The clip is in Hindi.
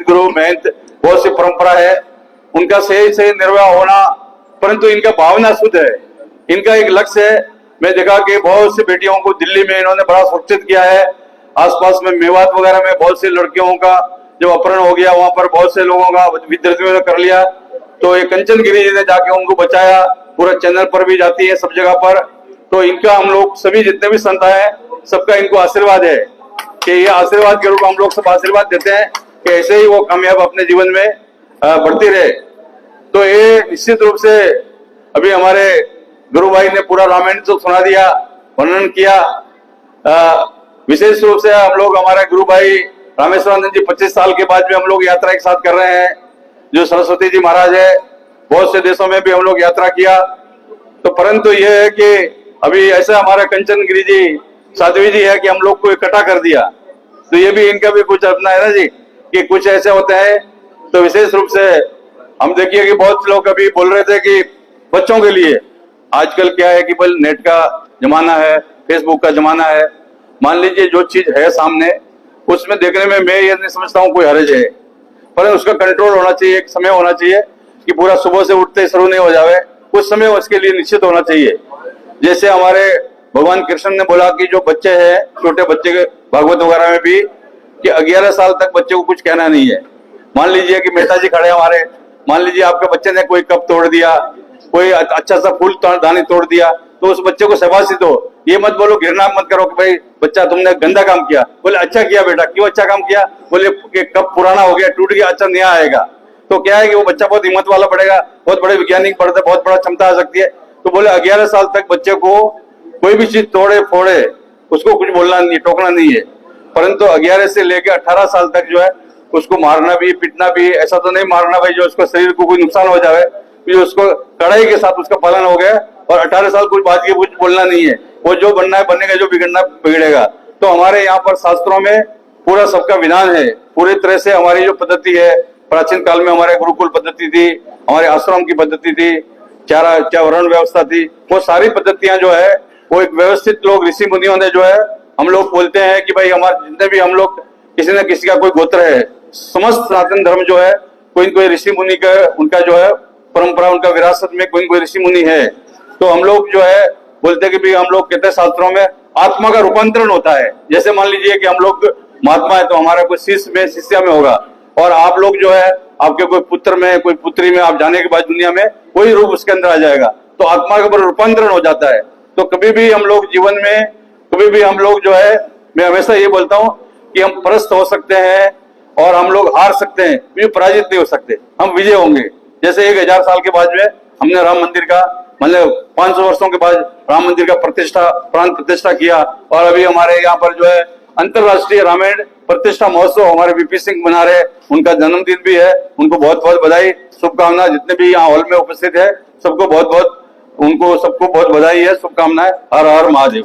गुरु महंत बहुत सी परंपरा है, उनका सही सही निर्वाह होना, परंतु इनका भावना शुद्ध है, इनका एक लक्ष्य है। मैं देखा कि बहुत सी बेटियों को दिल्ली में इन्होंने बड़ा सुरक्षित किया है, आसपास में मेवात वगैरह में बहुत सी लड़कियों का जब अपहरण हो गया, वहां पर बहुत से लोगों का विद्यार्थियों ने कर लिया, तो ये कंचन गिरी जी ने जाके उनको बचाया, पूरा चैनल पर भी जाती है सब जगह पर। तो इनका हम लोग सभी जितने भी संत हैं सबका इनको आशीर्वाद है कि ये आशीर्वाद के रूप हम लोग सब आशीर्वाद देते हैं कि ऐसे ही वो कामयाब अपने जीवन में बढ़ती रहे। तो ये निश्चित रूप से अभी हमारे गुरु भाई ने पूरा रामायण तो सुना दिया, वर्णन किया। विशेष रूप से हम लोग हमारे गुरु भाई रामेश्वरानंद जी 25 साल के बाद भी हम लोग यात्रा एक साथ कर रहे हैं। जो सरस्वती जी महाराज है, बहुत से देशों में भी हम लोग यात्रा किया। तो परंतु यह है कि अभी ऐसा हमारा कंचन गिरी जी साध्वी जी है कि हम लोग को इकट्ठा कर दिया, तो ये भी इनका भी कुछ अपना है ना जी, कि कुछ ऐसे होते हैं। तो विशेष रूप से हम देखिए कि बहुत लोग अभी बोल रहे थे कि बच्चों के लिए आजकल क्या है कि बल नेट का जमाना है, फेसबुक का जमाना है। मान लीजिए जो चीज है सामने, उसमें देखने में मैं ये नहीं समझता हूँ कोई हर्ज है, पर उसका कंट्रोल होना चाहिए, एक समय होना चाहिए कि पूरा सुबह से उठते शुरू नहीं हो जावे, कुछ समय उसके लिए निश्चित होना चाहिए। जैसे हमारे भगवान कृष्ण ने बोला कि जो बच्चे हैं, छोटे बच्चे के भागवत वगैरह में भी कि 11 साल तक बच्चे को कुछ कहना नहीं है। मान लीजिए कि मेहता जी खड़े हमारे, मान लीजिए आपके बच्चे ने कोई कप तोड़ दिया, कोई अच्छा सा फूल दानी तोड़ दिया, तो उस बच्चे को शाबाशी दो, ये मत बोलो, घृणा मत करो कि भाई बच्चा तुमने गंदा काम किया। बोले अच्छा किया बेटा, क्यों अच्छा काम किया? बोले कि कप पुराना हो गया, टूट गया, अच्छा नया आएगा। तो क्या है कि वो बच्चा बहुत हिम्मत वाला पड़ेगा, बहुत बड़े वैज्ञानिक पढ़ते, बहुत बड़ा क्षमता आ सकती है। तो बोले 11 साल तक बच्चे को कोई भी चीज तोड़े फोड़े उसको कुछ बोलना नहीं है, टोकना नहीं है। परंतु 11 से लेकर 18 साल तक जो है उसको मारना भी, पीटना भी, ऐसा तो नहीं मारना भाई जो उसको शरीर को कोई नुकसान हो जाए, जो उसको कड़ाई के साथ उसका पालन हो गया। और 18 साल कुछ बात की कुछ बोलना नहीं है, वो जो बनना है बनेगा, जो बिगड़ना बिगड़ेगा। तो हमारे यहाँ पर शास्त्रों में पूरा सबका विधान है, पूरी तरह से हमारी जो पद्धति है, प्राचीन काल में हमारे गुरुकुल पद्धति थी, हमारे आश्रम की पद्धति थी, चार वर्ण व्यवस्था थी, वो सारी पद्धतियां जो है वो एक व्यवस्थित लोग ऋषि मुनियों ने जो है, हम लोग बोलते हैं कि भाई हमारे जितने भी हम लोग किसी न किसी का कोई गोत्र है, समस्त सनातन धर्म जो है कोई न कोई ऋषि मुनि का उनका जो है परंपरा, उनका विरासत में कोई न कोई ऋषि मुनि है। तो हम लोग जो है बोलते हैं कि भाई हम लोग कहते हैं शास्त्रों में आत्मा का रूपांतरण होता है। जैसे मान लीजिए कि हम लोग महात्मा है तो हमारा कोई शिष्य में शिष्या में होगा, और आप लोग जो है आपके कोई पुत्र में कोई पुत्री में आप जाने के बाद दुनिया में कोई रूप उसके अंदर आ जाएगा, तो आत्मा के ऊपर रूपांतरण हो जाता है। तो कभी भी हम लोग जीवन में, कभी भी हम लोग जो है, मैं हमेशा ये बोलता हूँ कि हम परास्त हो सकते हैं और हम लोग हार सकते हैं, पराजित नहीं हो सकते, हम विजय होंगे। जैसे 1000 साल के बाद में हमने राम मंदिर का, मतलब 500 वर्षों के बाद राम मंदिर का प्राण प्रतिष्ठा किया, और अभी हमारे यहाँ पर जो है अंतरराष्ट्रीय रामायण प्रतिष्ठा महोत्सव हमारे वीपी सिंह मना रहे, उनका जन्मदिन भी है, उनको बहुत बहुत बधाई, शुभकामना। जितने भी यहाँ हॉल में उपस्थित है सबको बहुत बहुत, उनको सबको बहुत बधाई है, शुभकामनाएं। हर हर महादेव।